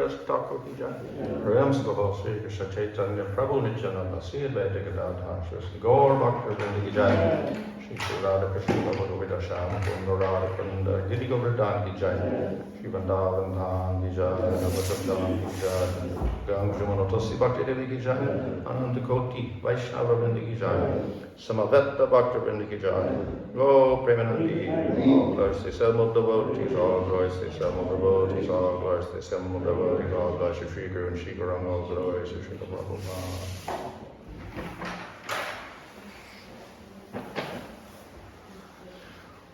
Haridas Thakur ki jai. Prem Sri Krishna Chaitanya Prabhu Nityananda Sri Advaita Gadadhar Shri Gaur Bhaktivinoda ki jai. Shri Radha Krishna Bhagavata Shama Kunda Radha Kunda Giri Govardhan ki jai. Shri Vrindavan Dham ki jai. Navatam ki jai. Gang Jamunotasi Bhakti Devi ki jai. Ananda Koti Vaishnava Vrinda ki jai. Samaveta Bhaktivinoda ki jai. Go Premanandi. All glories to Selma devotees. All glories to Selma devotees. All glories to Selma devotees. All glories to Sri Guru and Sri Guranga. All glories to Sri Prabhupada.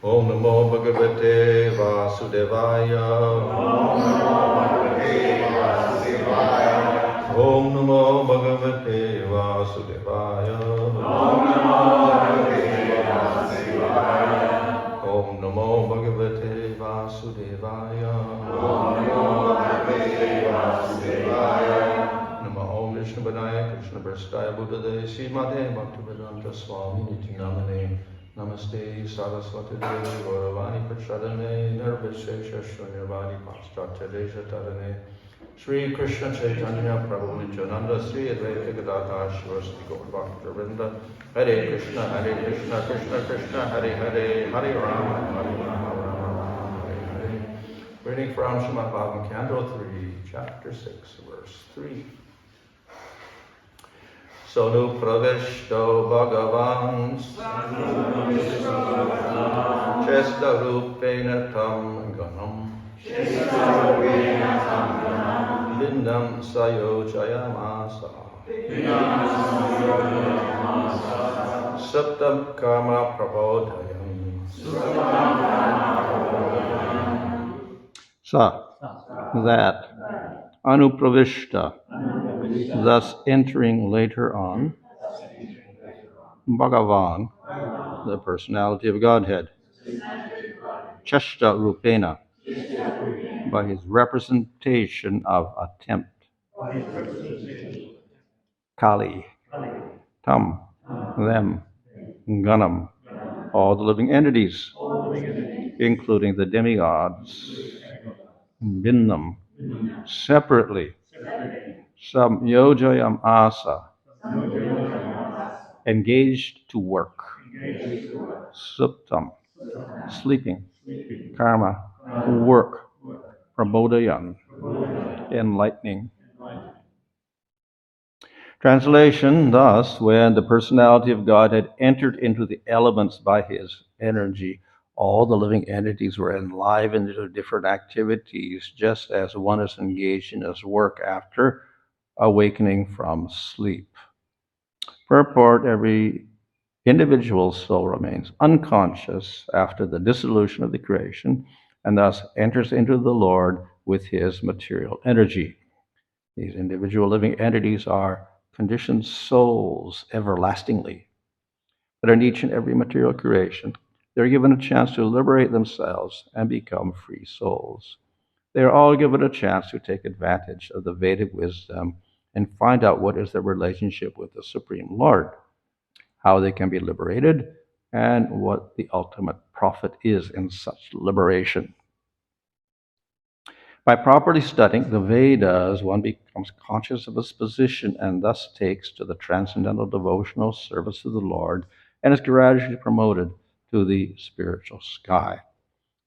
Om Namo Bhagavate Vasudevaya. Om Namo Bhagavate Vasudevaya. Om Namo Bhagavate Vasudevaya. Namo Om Vishnu Padaya Krishna Prasthaya Buddhade Srimad Bhagavatam Swami Nityanamane. Namaste Saraswati Devi Gauravani Prachadane Nirvishesha Shunyavadi Paschatya Desha Tadane Sri Krishna Chaitanya Prabhu Nityananda Sri Advaita Gadadhar Shivasti Gaur Bhaktivinoda Hare Krishna Krishna Krishna Hare Hare Hare Rama Rama Hare Hare. Reading from Srimad Bhagavatam Canto 3, Chapter 6, Verse 3. Sonu praveshto bhagavan chesta rupena tam ganam lindam sayojayamasa saptam karma prabodhayam. Sa, that, anupravishta, thus entering later on, Bhagavan, the personality of Godhead, Cheshta Rupena, by his representation of attempt, Kali, Tam, them, Ganam, all the living entities, including the demigods, Binnam, separately, Sam Yojayam Asa, engaged to work, Suptam, sleeping, Karma, work, Prabodhayan, enlightening. Translation, thus, when the personality of God had entered into the elements by his energy, all the living entities were enlivened into different activities, just as one is engaged in his work after awakening from sleep. Purport, every individual soul remains unconscious after the dissolution of the creation and thus enters into the Lord with his material energy. These individual living entities are conditioned souls everlastingly. But in each and every material creation, they are given a chance to liberate themselves and become free souls. They are all given a chance to take advantage of the Vedic wisdom and find out what is their relationship with the Supreme Lord, how they can be liberated, and what the ultimate profit is in such liberation. By properly studying the Vedas, one becomes conscious of his position and thus takes to the transcendental devotional service of the Lord and is gradually promoted to the spiritual sky.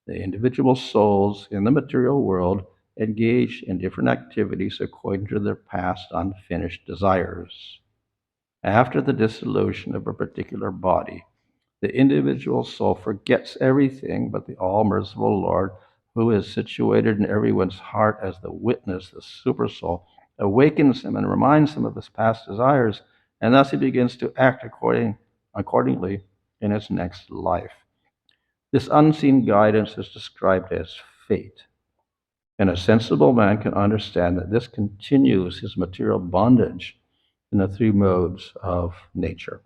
The individual souls in the material world engage in different activities according to their past unfinished desires. After the dissolution of a particular body, the individual soul forgets everything but the all-merciful Lord, who is situated in everyone's heart as the witness. The supersoul awakens him and reminds him of his past desires, and thus he begins to act accordingly in his next life. This unseen guidance is described as fate. And a sensible man can understand that this continues his material bondage in the three modes of nature.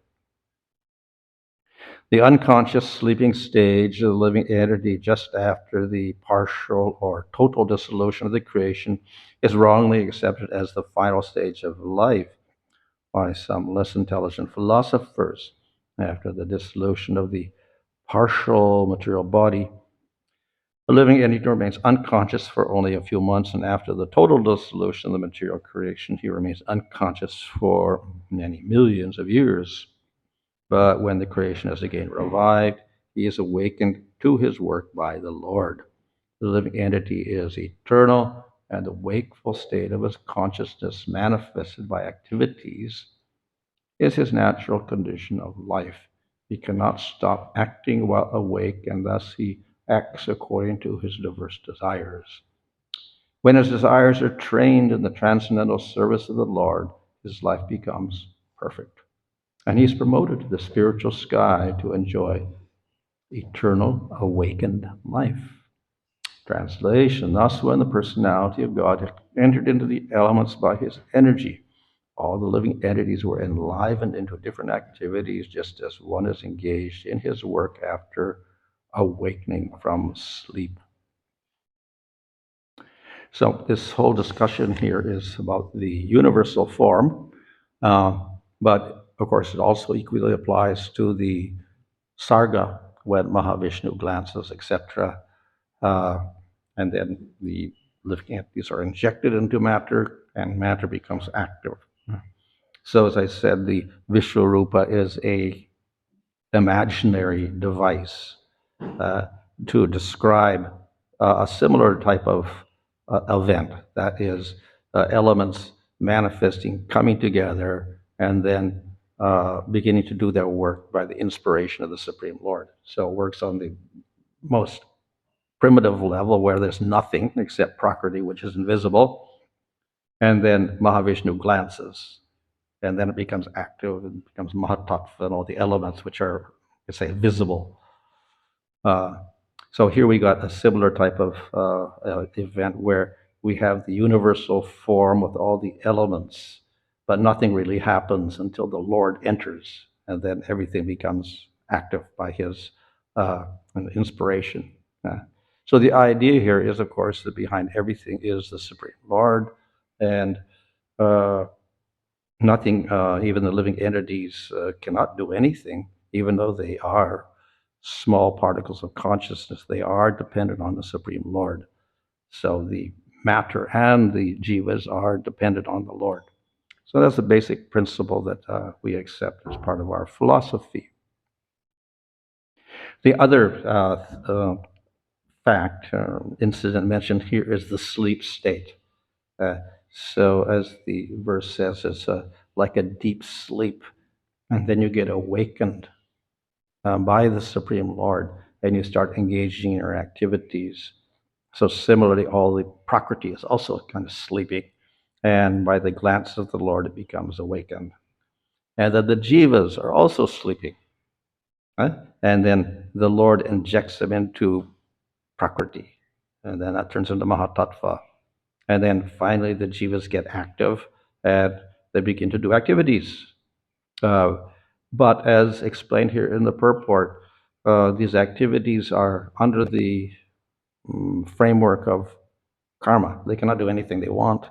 The unconscious sleeping stage of the living entity just after the partial or total dissolution of the creation is wrongly accepted as the final stage of life by some less intelligent philosophers. After the dissolution of the partial material body, A living entity remains unconscious for only a few months, and after the total dissolution of the material creation, he remains unconscious for many millions of years. But when the creation is again revived, he is awakened to his work by the Lord. The living entity is eternal, and the wakeful state of his consciousness manifested by activities is his natural condition of life. He cannot stop acting while awake, and thus he acts according to his diverse desires. When his desires are trained in the transcendental service of the Lord, his life becomes perfect. And he's promoted to the spiritual sky to enjoy eternal awakened life. Translation: thus, when the personality of God had entered into the elements by his energy, all the living entities were enlivened into different activities, just as one is engaged in his work after awakening from sleep. So, this whole discussion here is about the universal form, but of course, it also equally applies to the Sarga, when Mahavishnu glances, etc. And then the living entities are injected into matter, and matter becomes active. So, as I said, the Vishwarupa is a imaginary device to describe a similar type of event, that is, elements manifesting, coming together, and then beginning to do their work by the inspiration of the Supreme Lord. So it works on the most primitive level where there's nothing except Prakriti, which is invisible, and then Mahavishnu glances, and then it becomes active and becomes Mahatattva and all the elements which are, let's say, visible. So here we got a similar type of event where we have the universal form with all the elements, but nothing really happens until the Lord enters, and then everything becomes active by his inspiration. So the idea here is, of course, that behind everything is the Supreme Lord, and nothing, even the living entities, cannot do anything, even though they are small particles of consciousness. They are dependent on the Supreme Lord. So the matter and the jivas are dependent on the Lord. So that's the basic principle that we accept as part of our philosophy. The other incident mentioned here is the sleep state. So as the verse says, it's like a deep sleep, and then you get awakened by the Supreme Lord, and you start engaging in your activities. So similarly, all the Prakriti is also kind of sleeping, and by the glance of the Lord, it becomes awakened. And then the jivas are also sleeping, right? And then the Lord injects them into Prakriti, and then that turns into Mahatattva. And then finally, the jivas get active, and they begin to do activities. But as explained here in the purport, these activities are under the framework of karma. They cannot do anything they want.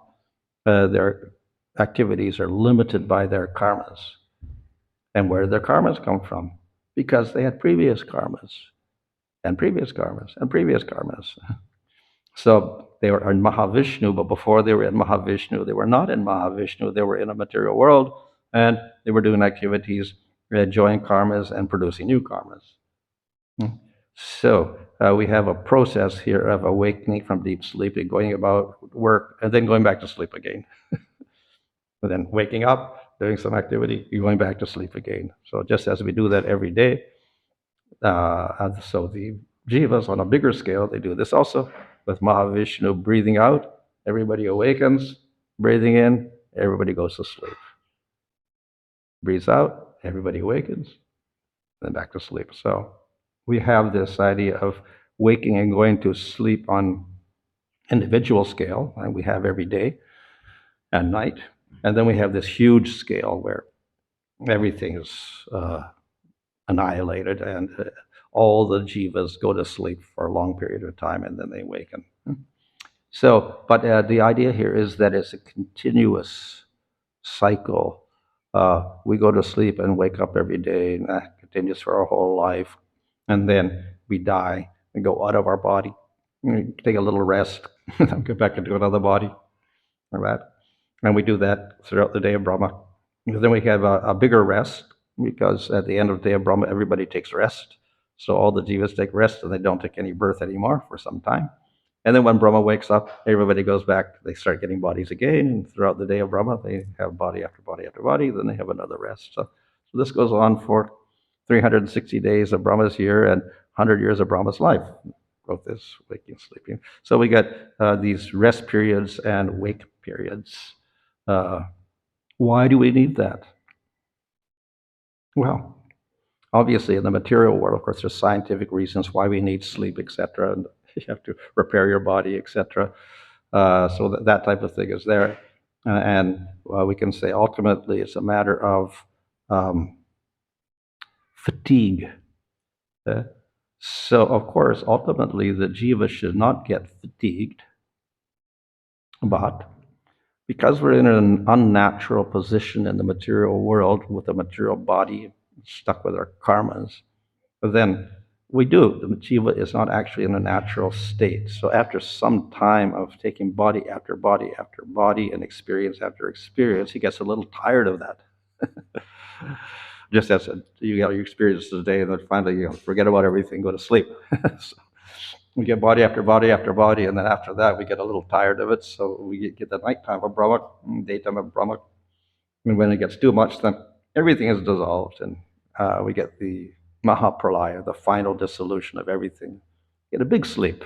Their activities are limited by their karmas. And where do their karmas come from? Because they had previous karmas, and previous karmas, and previous karmas. So they were in Mahavishnu, but before they were in Mahavishnu, they were not in Mahavishnu. They were in a material world, and they were doing activities, enjoying karmas, and producing new karmas. So we have a process here of awakening from deep sleep and going about work, and then going back to sleep again. And then waking up, doing some activity, you're going back to sleep again. So just as we do that every day, so the jivas on a bigger scale, they do this also with Mahavishnu breathing out, everybody awakens, breathing in, everybody goes to sleep. Breathes out, everybody awakens, then back to sleep. So we have this idea of waking and going to sleep on individual scale, and we have every day and night. And then we have this huge scale where everything is annihilated, and all the jivas go to sleep for a long period of time, and then they awaken. So, but the idea here is that it's a continuous cycle. We go to sleep and wake up every day, and that continues for our whole life. And then we die and go out of our body. You take a little rest, then get back into another body, like that. And we do that throughout the day of Brahma. And then we have a bigger rest, because at the end of the day of Brahma, everybody takes rest. So all the jivas take rest and they don't take any birth anymore for some time. And then when Brahma wakes up, everybody goes back, they start getting bodies again. And throughout the day of Brahma, they have body after body after body, then they have another rest. So this goes on for 360 days of Brahma's year and 100 years of Brahma's life. Both this waking, sleeping. So we get these rest periods and wake periods. Why do we need that? Well, obviously, in the material world, of course, there's scientific reasons why we need sleep, etc. And you have to repair your body, etc. So that type of thing is there. And we can say ultimately it's a matter of fatigue. So, of course, ultimately the jiva should not get fatigued. But because we're in an unnatural position in the material world with a material body stuck with our karmas, then we do. The jiva is not actually in a natural state. So after some time of taking body after body after body and experience after experience, he gets a little tired of that. Just as you got your experience today, and then finally you forget about everything, go to sleep. So we get body after body after body, and then after that we get a little tired of it. So we get the nighttime of Brahma, daytime of Brahma. And when it gets too much, then everything is dissolved, and we get the Mahapralaya, the final dissolution of everything. Get a big sleep.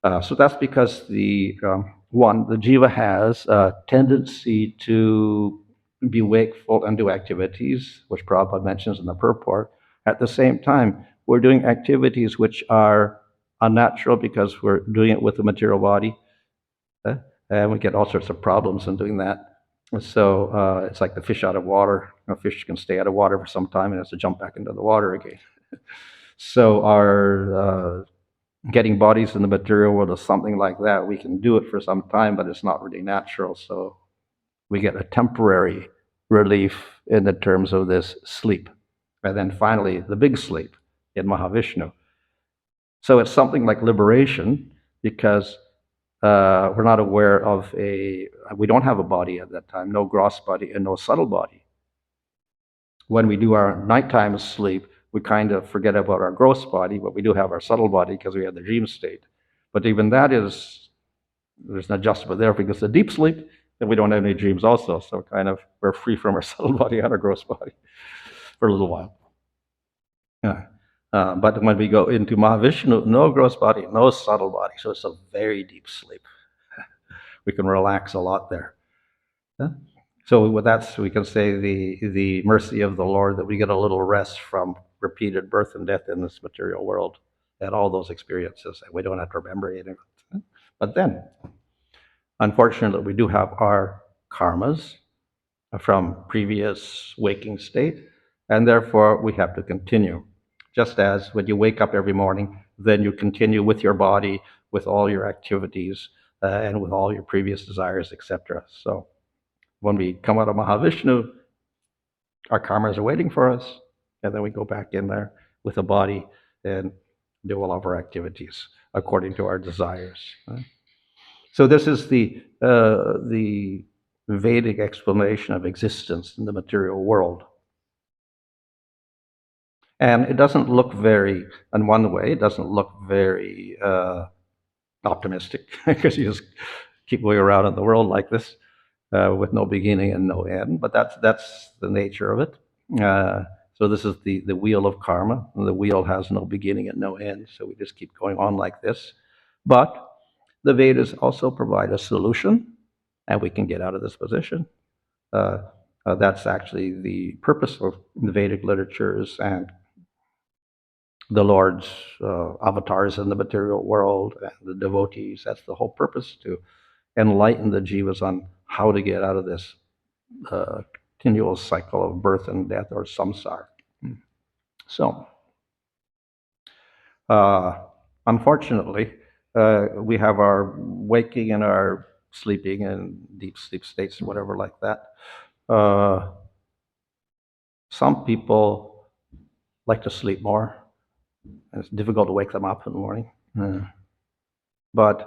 So that's because the jiva has a tendency to be wakeful and do activities, which Prabhupada mentions in the purport. At the same time, we're doing activities which are unnatural because we're doing it with the material body, and we get all sorts of problems in doing that. So it's like the fish out of water. A fish can stay out of water for some time and has to jump back into the water again. So our getting bodies in the material world is something like that. We can do it for some time, but it's not really natural. So we get a temporary relief in the terms of this sleep. And then finally, the big sleep in Mahavishnu. So it's something like liberation, because we're not aware of we don't have a body at that time, no gross body and no subtle body. When we do our nighttime sleep, we kind of forget about our gross body, but we do have our subtle body because we have the dream state. But even that there's an adjustment there, because the deep sleep, then we don't have any dreams also. So kind of we're free from our subtle body and our gross body for a little while. Yeah. But when we go into Mahavishnu, no gross body, no subtle body. So it's a very deep sleep. We can relax a lot there. Yeah? So with that, we can say the mercy of the Lord, that we get a little rest from repeated birth and death in this material world and all those experiences. And we don't have to remember any of it. But then, unfortunately, we do have our karmas from previous waking state, and therefore we have to continue. Just as when you wake up every morning, then you continue with your body, with all your activities, and with all your previous desires, etc. So when we come out of Mahavishnu, our karmas are waiting for us, and then we go back in there with a body and do all of our activities according to our desires. So this is the Vedic explanation of existence in the material world. And it doesn't look very, in one way, it doesn't look very optimistic, because you just keep going around in the world like this with no beginning and no end. But that's the nature of it. So this is the wheel of karma, and the wheel has no beginning and no end. So we just keep going on like this. But the Vedas also provide a solution, and we can get out of this position. That's actually the purpose of the Vedic literatures and the Lord's avatars in the material world and the devotees. That's the whole purpose, to enlighten the jivas on how to get out of this continual cycle of birth and death, or samsara. So, unfortunately, we have our waking and our sleeping and deep sleep states and whatever like that. Some people like to sleep more. It's difficult to wake them up in the morning. But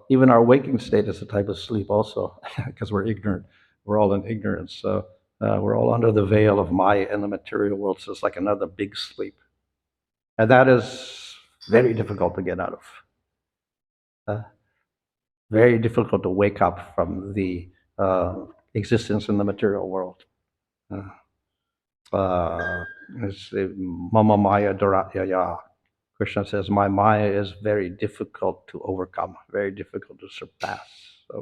even our waking state is a type of sleep also, because we're ignorant. We're all in ignorance. So we're all under the veil of Maya in the material world. So it's like another big sleep. And that is very difficult to get out of. Very difficult to wake up from the existence in the material world. It's Mama Maya Duratyaya. Krishna says, my Maya is very difficult to overcome, very difficult to surpass. So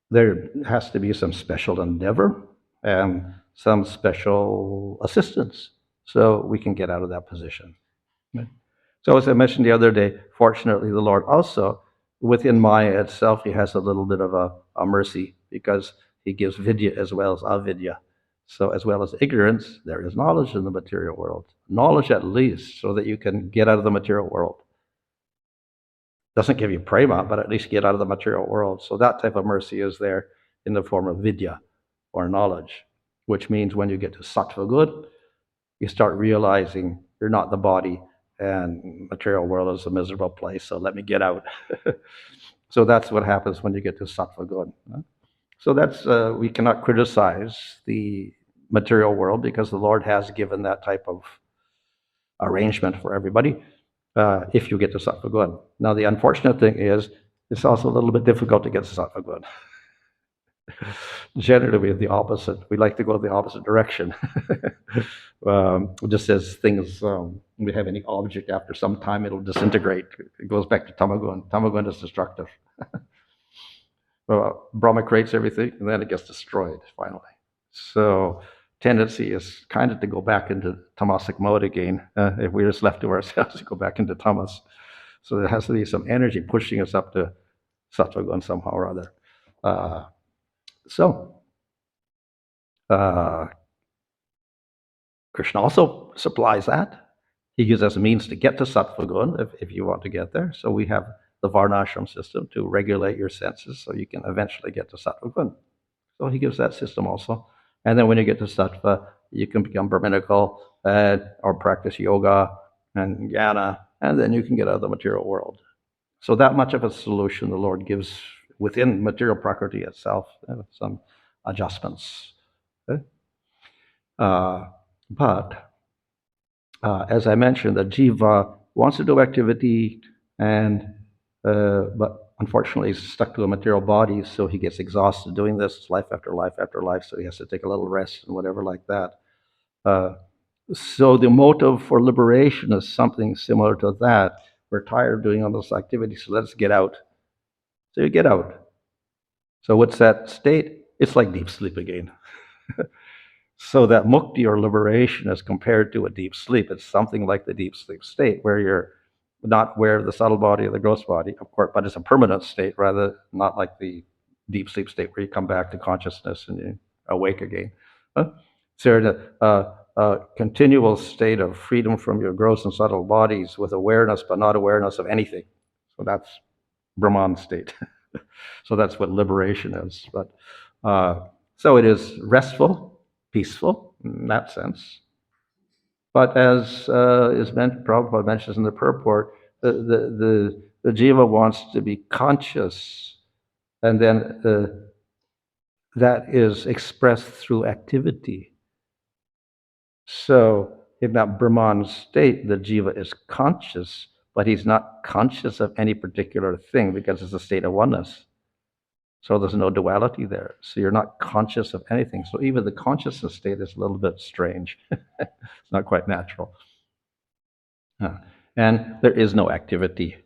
there has to be some special endeavor and some special assistance so we can get out of that position. So as I mentioned the other day, fortunately, the Lord also, within Maya itself, he has a little bit of a mercy because he gives vidya as well as avidya. So as well as ignorance, there is knowledge in the material world. Knowledge at least, so that you can get out of the material world. Doesn't give you prema, but at least get out of the material world. So that type of mercy is there in the form of vidya, or knowledge, which means when you get to sattva good, you start realizing you're not the body, and material world is a miserable place, so let me get out. So that's what happens when you get to sattva good. So that's we cannot criticize the material world because the Lord has given that type of arrangement for everybody if you get to sattva good. Now the unfortunate thing is it's also a little bit difficult to get to sattva good. Generally, we have the opposite. We like to go the opposite direction. Just as things, we have any object, after some time it'll disintegrate. It goes back to tamagun. Tamagun is destructive. Brahma creates everything, and then it gets destroyed finally. So tendency is kind of to go back into tamasic mode again. If we're just left to ourselves, to go back into tamas. So there has to be some energy pushing us up to sattva somehow or other. Krishna also supplies that. He gives us a means to get to sattva if you want to get there. So we have the varnashram system to regulate your senses so you can eventually get to sattva. So he gives that system also. And then when you get to sattva, you can become Brahminical or practice yoga and jnana, and then you can get out of the material world. So that much of a solution the Lord gives within material prakriti itself, some adjustments. Okay? But as I mentioned, the jiva wants to do activity, and but unfortunately he's stuck to a material body, so he gets exhausted doing this life after life after life, so he has to take a little rest and whatever like that. So the motive for liberation is something similar to that. We're tired of doing all those activities, so let's get out. So you get out. So what's that state? It's like deep sleep again. So that mukti, or liberation, is compared to a deep sleep. It's something like the deep sleep state where you're not aware of the subtle body or the gross body, of course, but it's a permanent state, rather not like the deep sleep state where you come back to consciousness and you awake again. So a continual state of freedom from your gross and subtle bodies with awareness, but not awareness of anything. So that's Brahman state. So that's what liberation is. But so it is restful, peaceful in that sense. But as Prabhupada mentions in the purport, the jiva wants to be conscious, and then that is expressed through activity. So in that Brahman state, the jiva is conscious, but he's not conscious of any particular thing because it's a state of oneness. So there's no duality there. So you're not conscious of anything. So even the consciousness state is a little bit strange. It's not quite natural. And there is no activity.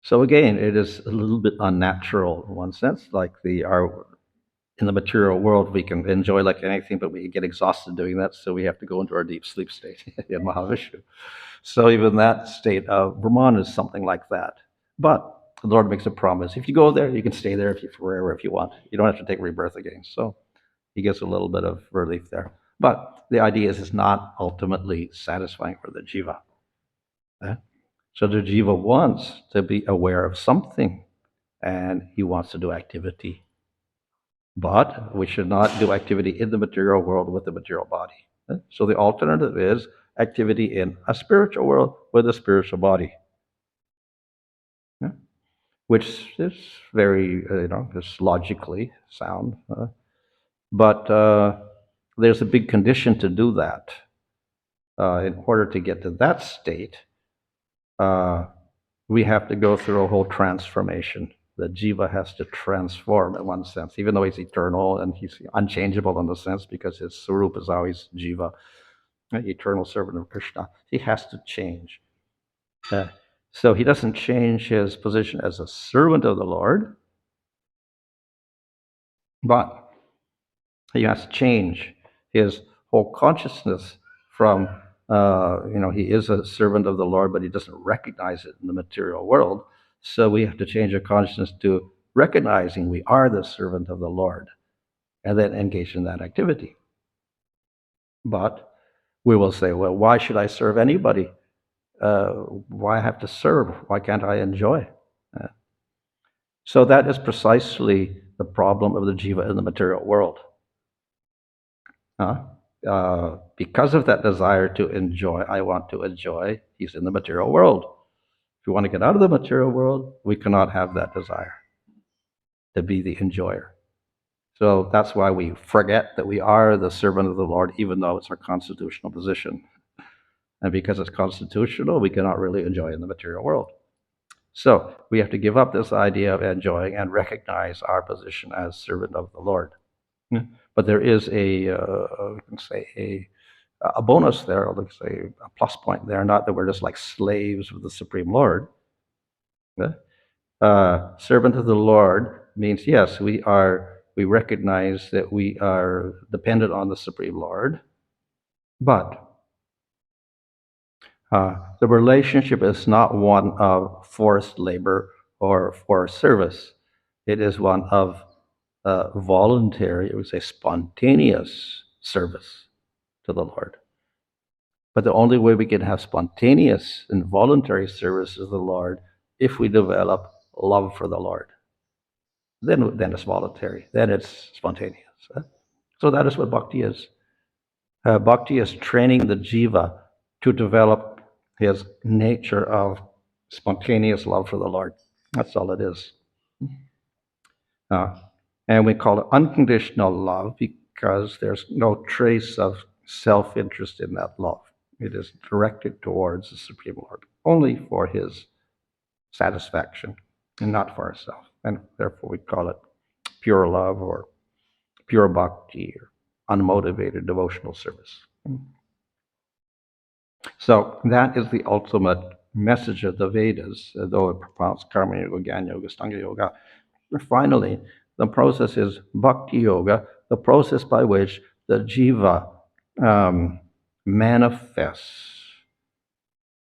So again, it is a little bit unnatural in one sense. Like in the material world, we can enjoy like anything, but we get exhausted doing that. So we have to go into our deep sleep state in Mahavishnu. So even that state of Brahman is something like that. But the Lord makes a promise. If you go there, you can stay there forever if you want. You don't have to take rebirth again. So he gets a little bit of relief there. But the idea is it's not ultimately satisfying for the jiva. So the jiva wants to be aware of something, and he wants to do activity. But we should not do activity in the material world with the material body. So the alternative is activity in a spiritual world with a spiritual body. Yeah? Which is very, just logically sound. But there's a big condition to do that. In order to get to that state, we have to go through a whole transformation. The jiva has to transform in one sense, even though he's eternal and he's unchangeable in a sense because his swarup is always jiva, the eternal servant of Krishna. He has to change. So he doesn't change his position as a servant of the Lord, but he has to change his whole consciousness from, he is a servant of the Lord, but he doesn't recognize it in the material world. So we have to change our consciousness to recognizing we are the servant of the Lord and then engage in that activity. But we will say, well, why should I serve anybody? Why have to serve? Why can't I enjoy? So that is precisely the problem of the jiva in the material world. Because of that desire to enjoy, I want to enjoy, he's in the material world. If we want to get out of the material world, we cannot have that desire to be the enjoyer. So that's why we forget that we are the servant of the Lord, even though it's our constitutional position. And because it's constitutional, we cannot really enjoy in the material world. So we have to give up this idea of enjoying and recognize our position as servant of the Lord. But there is a bonus there, let's say a plus point there, not that we're just like slaves of the Supreme Lord. Servant of the Lord means, yes, we recognize that we are dependent on the Supreme Lord, but the relationship is not one of forced labor or forced service. It is one of voluntary, I would say spontaneous service to the Lord. But the only way we can have spontaneous and voluntary service to the Lord if we develop love for the Lord. Then it's voluntary. Then it's spontaneous. So that is what bhakti is. Bhakti is training the jiva to develop his nature of spontaneous love for the Lord. That's all it is. And we call it unconditional love because there's no trace of self-interest in that love. It is directed towards the Supreme Lord, only for his satisfaction and not for ourselves. And therefore we call it pure love or pure bhakti or unmotivated devotional service. So that is the ultimate message of the Vedas, though it propounds karma yoga, jnana yoga, stanga yoga. Finally, the process is bhakti yoga, the process by which the jiva manifests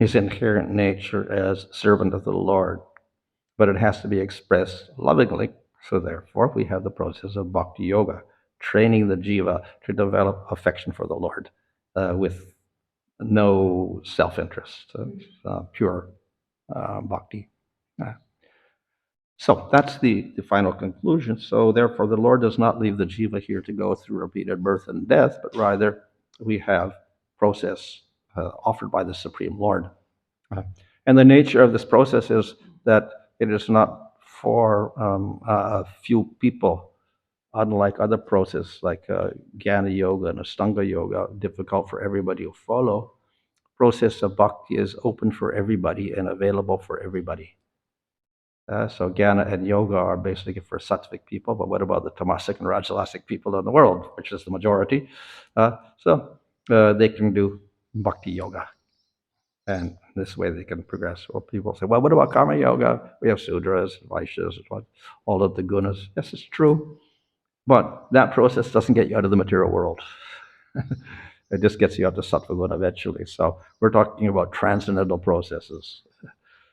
his inherent nature as servant of the Lord. But it has to be expressed lovingly. So therefore, we have the process of bhakti yoga, training the jiva to develop affection for the Lord with no self-interest, pure bhakti. So that's the final conclusion. So therefore, the Lord does not leave the jiva here to go through repeated birth and death, but rather we have process offered by the Supreme Lord. And the nature of this process is that it is not for a few people, unlike other processes like jnana yoga and Astanga yoga, difficult for everybody to follow. Process of bhakti is open for everybody and available for everybody. So jnana and yoga are basically for sattvic people, but what about the tamasic and rajasic people in the world, which is the majority? So they can do bhakti yoga. And this way they can progress. Well, people say, well, what about karma yoga? We have sudras, vaishyas, all of the gunas. Yes, it's true. But that process doesn't get you out of the material world. It just gets you out to sattva guna eventually. So we're talking about transcendental processes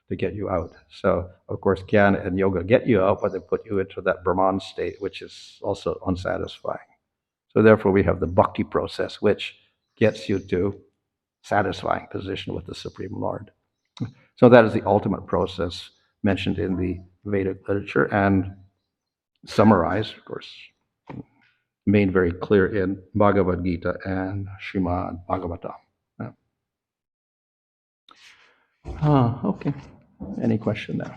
to get you out. So, of course, jnana and yoga get you out, but they put you into that Brahman state, which is also unsatisfying. So therefore, we have the bhakti process, which gets you to satisfying position with the Supreme Lord. So that is the ultimate process mentioned in the Vedic literature and summarized, of course, made very clear in Bhagavad Gita and Srimad Bhagavatam. Okay. Any question now?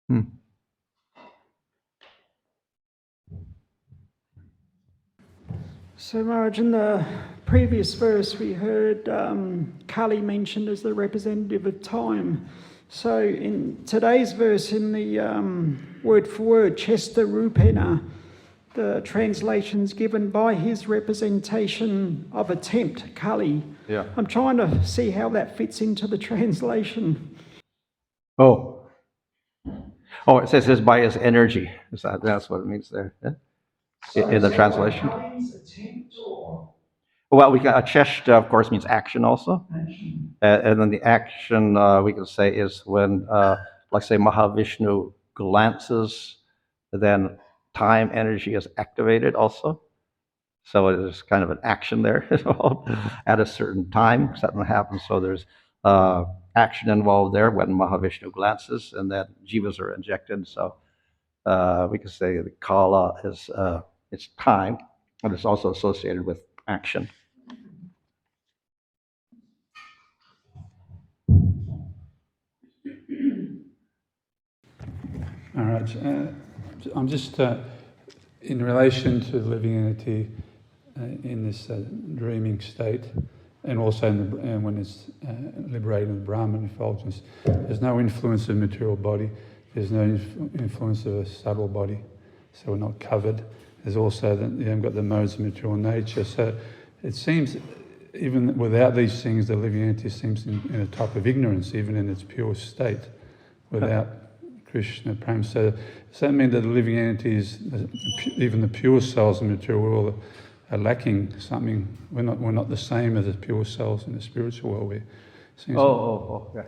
Hmm. So, Maharaj, in the previous verse, we heard Kali mentioned as the representative of time. So, in today's verse, in the word for word, Chester Rupena, the translation's given by his representation of attempt, Kali. Yeah. I'm trying to see how that fits into the translation. Oh. Oh, it says this by his energy. That's what it means there. Yeah? In the translation. Well, cheshta, of course, means action also. And then the action we can say is when, like say, Mahavishnu glances, then time energy is activated also. So there's kind of an action there at a certain time, something happens. So there's action involved there when Mahavishnu glances, and then jivas are injected. So we could say the kala is it's time, and it's also associated with action. All right. I'm just in relation to the living entity in this dreaming state, and also when it's liberated in the Brahman effulgence. There's no influence of material body. There's no influence of a subtle body, so we're not covered. There's also you haven't got the modes of material nature. So it seems, even without these things, the living entity seems in a type of ignorance, even in its pure state, without Krishna Prem. So does that mean that the living entities, even the pure souls in the material world, are lacking something? We're not the same as the pure souls in the spiritual world. Yeah.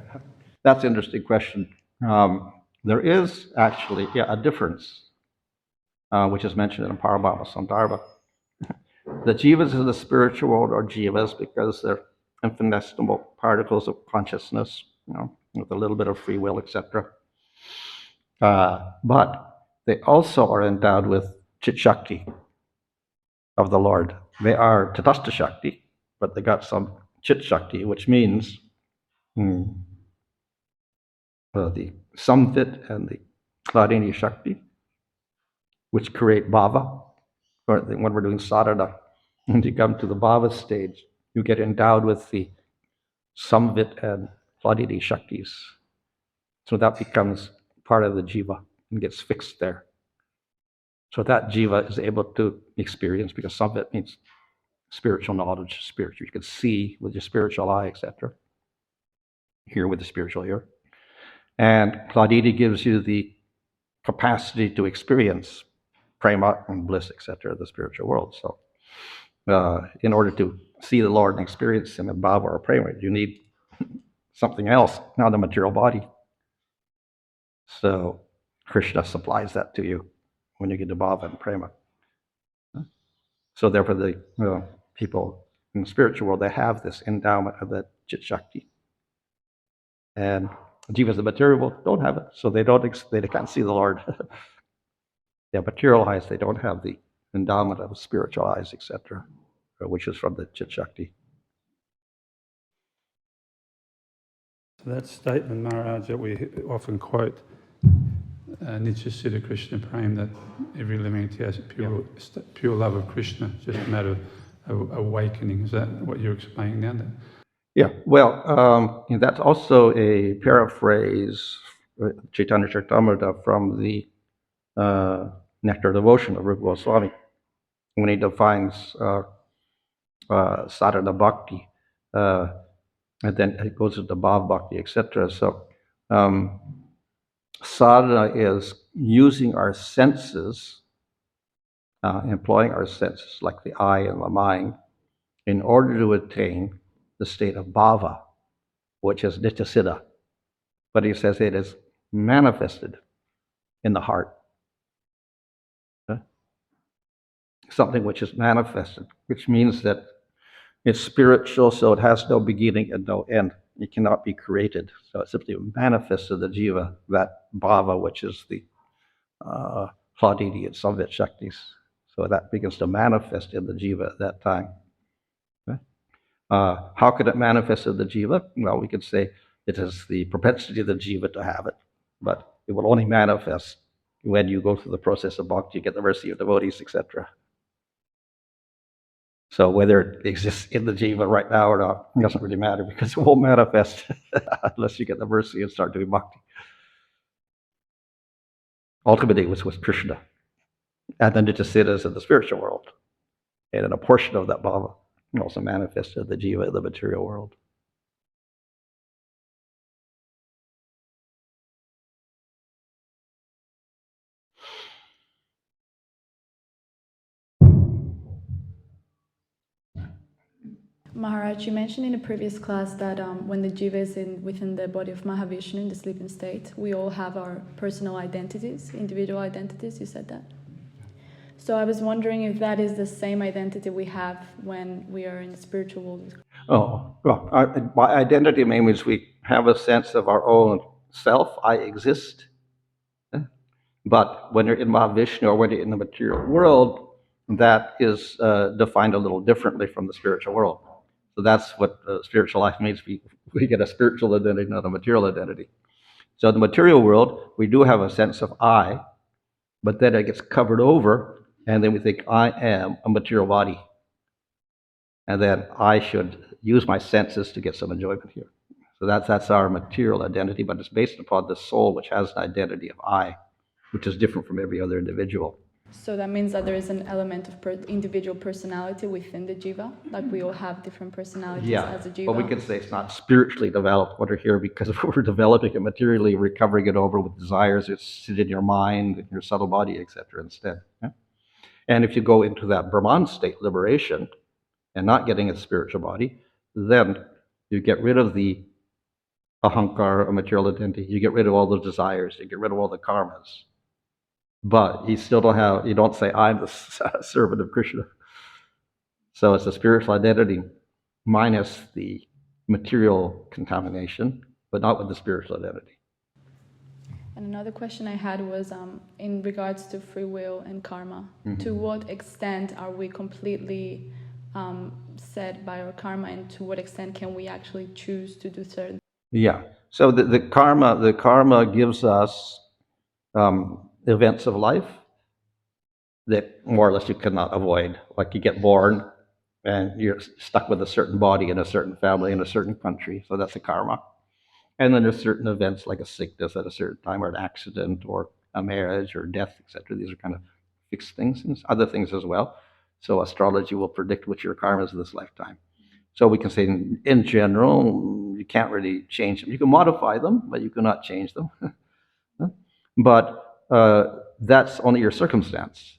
That's an interesting question. There is actually a difference, which is mentioned in Parabhava Sandarbha. The jivas in the spiritual world are jivas because they're infinitesimal particles of consciousness, with a little bit of free will, etc. But they also are endowed with chit shakti of the Lord. They are tatastha shakti, but they got some chit shakti, which means the samvit and the hladini shakti, which create bhava. When we're doing sadhana, and you come to the bhava stage, you get endowed with the samvit and hladini shaktis. So that becomes part of the jiva and gets fixed there. So that jiva is able to experience, because samvit means spiritual knowledge, spiritual. You can see with your spiritual eye, etc. Hear with the spiritual ear. And hladini gives you the capacity to experience prema and bliss, etc., the spiritual world. So in order to see the Lord and experience Him in bhava or prema, you need something else, not a material body. So Krishna supplies that to you when you get to bhava and prema. So therefore, the people in the spiritual world, they have this endowment of the chit shakti. And jivas, the material world, don't have it, so they can't see the Lord. They material eyes, they don't have the endowment of spiritual eyes, etc., which is from the chit shakti. So that statement, Maharaj, that we often quote, Nitya Siddha Krishna Prem, that every living entity has a pure love of Krishna, just a matter of awakening. Is that what you're explaining now? Yeah, well, that's also a paraphrase, Chaitanya Charitamrita, from the Nectar Devotion of Rupa Goswami, when he defines sadhana bhakti, and then it goes into bhav bhakti, etc. So sadhana is using our senses, employing our senses like the eye and the mind, in order to attain the state of bhava, which is nitya siddha. But he says it is manifested in the heart. Something which is manifested, which means that it's spiritual, so it has no beginning and no end. It cannot be created. So it's simply manifested the jiva, that bhava, which is the hladini and samvit shaktis. So that begins to manifest in the jiva at that time. Okay? How could it manifest in the jiva? Well, we could say it is the propensity of the jiva to have it, but it will only manifest when you go through the process of bhakti, you get the mercy of devotees, etc. So whether it exists in the jiva right now or not, it doesn't really matter, because it won't manifest unless you get the mercy and start doing bhakti. Ultimately, it was with Krishna. And then it just is in the spiritual world. And in a portion of that bhava also manifested the jiva in the material world. Maharaj, you mentioned in a previous class that when the jiva is within the body of Mahavishnu in the sleeping state, we all have our personal identities, individual identities, you said that? So I was wondering if that is the same identity we have when we are in the spiritual world. Oh, well, by identity means we have a sense of our own self, I exist. But when you're in Mahavishnu or when you're in the material world, that is defined a little differently from the spiritual world. So that's what spiritual life means. We get a spiritual identity, not a material identity. So in the material world, we do have a sense of I, but then it gets covered over, and then we think I am a material body. And then I should use my senses to get some enjoyment here. So that's our material identity, but it's based upon the soul, which has an identity of I, which is different from every other individual. So that means that there is an element of individual personality within the jiva, like we all have different personalities as a jiva. But we could say it's not spiritually developed what are here, because if we're developing it materially, we're covering it over with desires that sit in your mind, in your subtle body, etc. instead. Yeah? And if you go into that Brahman state, liberation, and not getting a spiritual body, then you get rid of the ahankara, a material identity, you get rid of all the desires, you get rid of all the karmas. But you still you don't say, I'm the servant of Krishna. So it's a spiritual identity minus the material contamination, but not with the spiritual identity. And another question I had was in regards to free will and karma. Mm-hmm. To what extent are we completely set by our karma, and to what extent can we actually choose to do certain? Yeah. So the karma gives us events of life that more or less you cannot avoid. Like you get born and you're stuck with a certain body in a certain family in a certain country, so that's a karma. And then there's certain events like a sickness at a certain time, or an accident, or a marriage, or death, etc. These are kind of fixed things, and other things as well. So astrology will predict what your karma is this lifetime. So we can say in general, you can't really change them. You can modify them, but you cannot change them. But that's only your circumstance.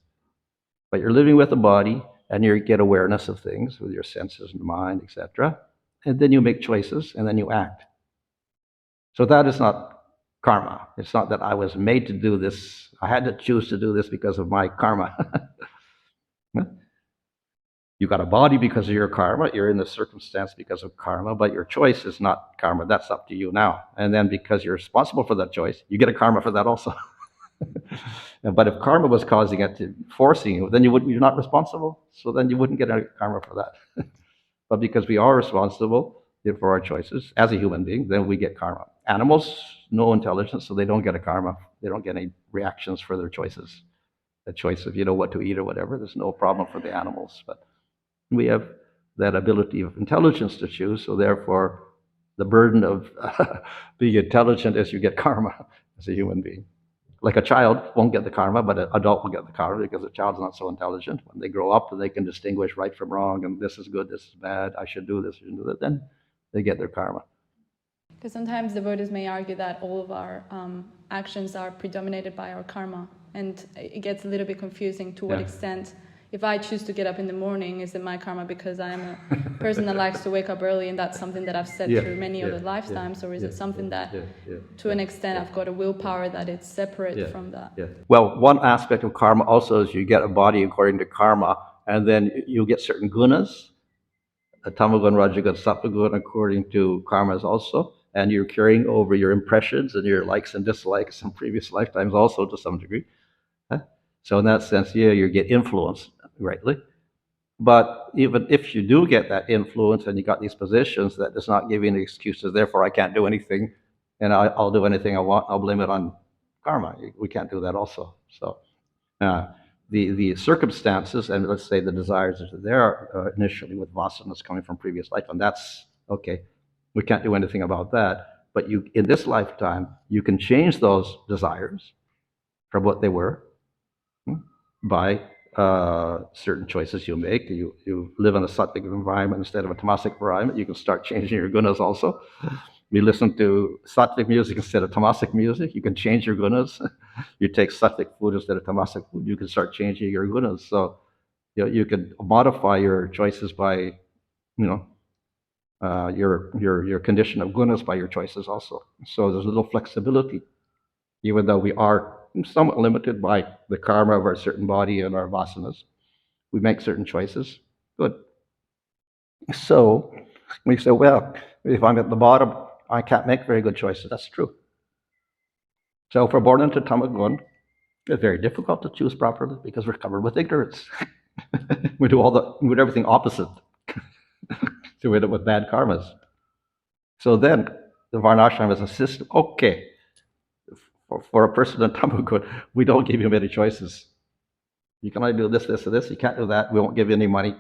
But you're living with a body, and you get awareness of things with your senses and mind, etc. And then you make choices, and then you act. So that is not karma. It's not that I was made to do this. I had to choose to do this because of my karma. You got a body because of your karma. You're in the circumstance because of karma, but your choice is not karma. That's up to you now. And then because you're responsible for that choice, you get a karma for that also. But if karma was causing it, forcing you, then you're not responsible. So then you wouldn't get any karma for that. But because we are responsible for our choices as a human being, then we get karma. Animals, no intelligence, so they don't get a karma. They don't get any reactions for their choices. The choice of, what to eat or whatever, there's no problem for the animals. But we have that ability of intelligence to choose, so therefore the burden of being intelligent is you get karma as a human being. Like a child won't get the karma, but an adult will get the karma because a child's not so intelligent. When they grow up, they can distinguish right from wrong, and this is good, this is bad, I should do this, I shouldn't do that, then they get their karma. Because sometimes devotees may argue that all of our actions are predominated by our karma, and it gets a little bit confusing to what extent. If I choose to get up in the morning, is it my karma because I am a person that likes to wake up early, and that's something that I've said through many other lifetimes, or is it something that, to an extent, I've got a willpower that it's separate from that? Well, one aspect of karma also is you get a body according to karma, and then you get certain gunas, tamagun, rajagun, sattvagun, according to karmas also, and you're carrying over your impressions and your likes and dislikes from previous lifetimes also to some degree. So in that sense, you get influenced greatly. But even if you do get that influence and you got these positions, that does not give you any excuses. Therefore, I can't do anything, and I'll do anything I want. I'll blame it on karma. We can't do that also. So the circumstances, and let's say the desires that are there initially with vasanas coming from previous life, and that's okay. We can't do anything about that. But you, in this lifetime, you can change those desires from what they were by certain choices you make. You live in a sattvic environment instead of a tamasic environment. You can start changing your gunas also. You listen to sattvic music instead of tamasic music. You can change your gunas. You take sattvic food instead of tamasic food. You can start changing your gunas. So you can modify your choices by your condition of gunas by your choices also. So there's a little flexibility, even though we are somewhat limited by the karma of our certain body and our vasanas. We make certain choices. Good. So we say, well, if I'm at the bottom, I can't make very good choices. That's true. So if we're born into tamagun, it's very difficult to choose properly because we're covered with ignorance. we do everything opposite to it with bad karmas. So then the varnashram is a system. Okay, for a person in tamagun, we don't give you many choices. You can only do this, this, or this. You can't do that. We won't give you any money.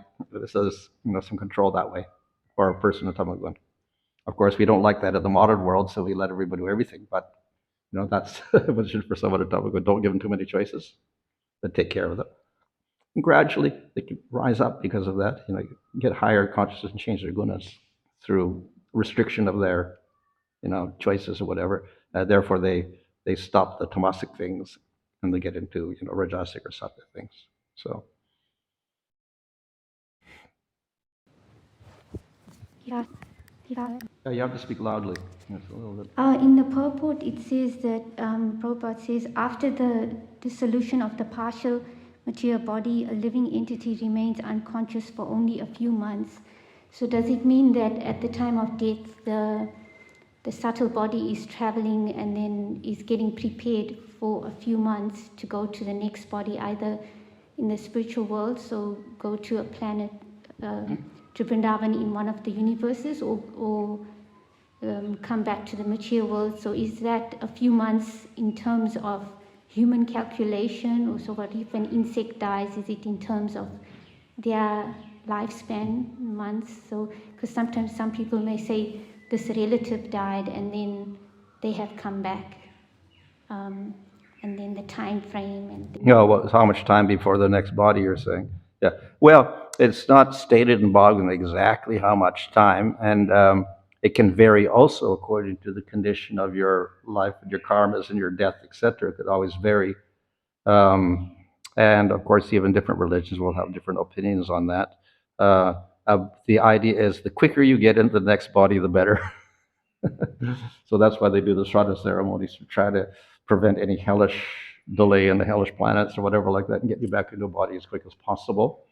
So there's some control that way for a person in tamagun. Of course, we don't like that in the modern world, so we let everybody do everything. But that's a position for someone in tamagun. Don't give them too many choices, but take care of them. And gradually, they can rise up because of that. Get higher consciousness and change their gunas through restriction of their, choices or whatever. Therefore, they stop the tamasic things and they get into, rajasic or sattvic things. So. Yeah. Yeah, you have to speak loudly. It's a little bit. In the purport, it says that Prabhupada says, after the dissolution of the partial material body, a living entity remains unconscious for only a few months. So does it mean that at the time of death, the subtle body is traveling and then is getting prepared for a few months to go to the next body, either in the spiritual world, so go to a planet, to Vrindavan in one of the universes, or come back to the material world? So is that a few months in terms of human calculation, or so what if an insect dies, is it in terms of their lifespan, months? So, because sometimes some people may say this relative died and then they have come back, and then the time frame and How much time before the next body, you're saying? Yeah. Well, it's not stated in Bhagavatam exactly how much time, and it can vary also according to the condition of your life, and your karmas, and your death, etc. It could always vary. And of course, even different religions will have different opinions on that. The idea is the quicker you get into the next body, the better. So that's why they do the Shraddha ceremonies, to try to prevent any hellish delay in the hellish planets or whatever like that, and get you back into a body as quick as possible.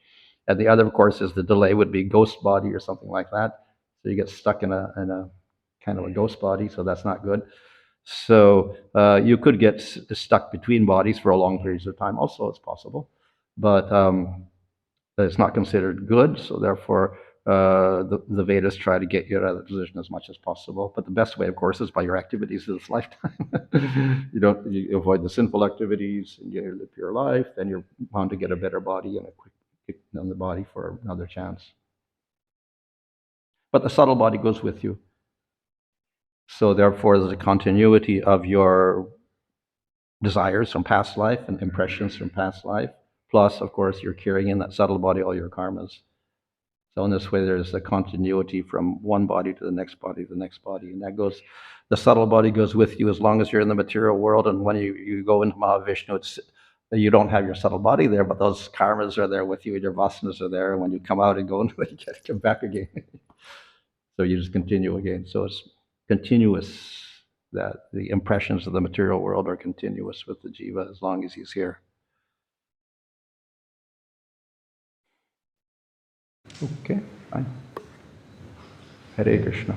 And the other, of course, is the delay would be ghost body or something like that. So you get stuck in a kind of a ghost body, so that's not good. So you could get stuck between bodies for a long periods of time. Also, it's possible, but it's not considered good. So therefore, the Vedas try to get you out of that position as much as possible. But the best way, of course, is by your activities in this lifetime. You avoid the sinful activities, and you live your life. Then you're bound to get a better body and a quick kick on the body for another chance. But the subtle body goes with you. So therefore, there's a continuity of your desires from past life and impressions from past life. Plus, of course, you're carrying in that subtle body all your karmas. So in this way, there's a continuity from one body to the next body to the next body. And the subtle body goes with you as long as you're in the material world. And when you go into Mahavishnu, you don't have your subtle body there, but those karmas are there with you, and your vasanas are there. And when you come out and go into it, you get to come back again. So you just continue again. So it's continuous, that the impressions of the material world are continuous with the jiva as long as he's here. Okay, fine. Hare Krishna.